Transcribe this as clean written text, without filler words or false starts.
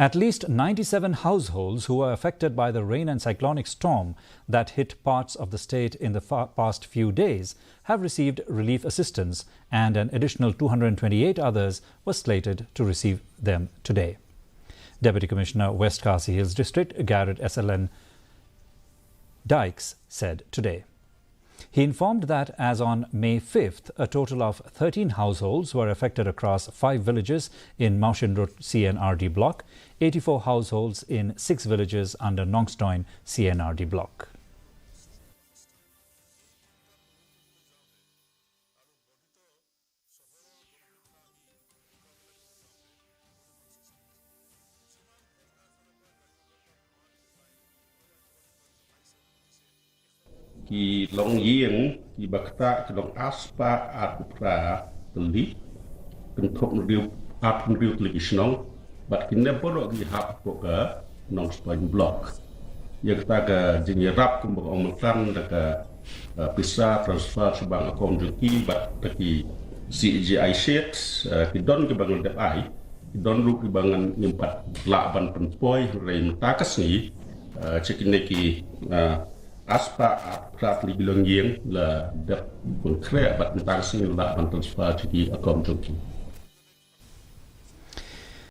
At least 97 households who were affected by the rain and cyclonic storm that hit parts of the state in the past few days have received relief assistance, and an additional 228 others were slated to receive them today. Deputy Commissioner, West Khasi Hills District, Garrett SLN Dykes said today. He informed that as on May 5th, a total of 13 households were affected across 5 villages in Maushinrut CNRD block, 84 households in 6 villages under Nongstoin CNRD block. Ki long yeng ki bakta ki long aspa at pra tuli ken thok riu at riu tuli snong bat kin ne poro ki hap ko ka nong spoin block ya ta ka jing rap kum bok ong tan da ka pisa transfer sebang akom ki bat ki CGI sheet ki don ki bangun de ai ki don ru ki bangan nimpat la ban penpoi rein takas ni cekin ki aspa prat li bilong yeng la dep kun kre bat tang sing la ban transfer ki akom ki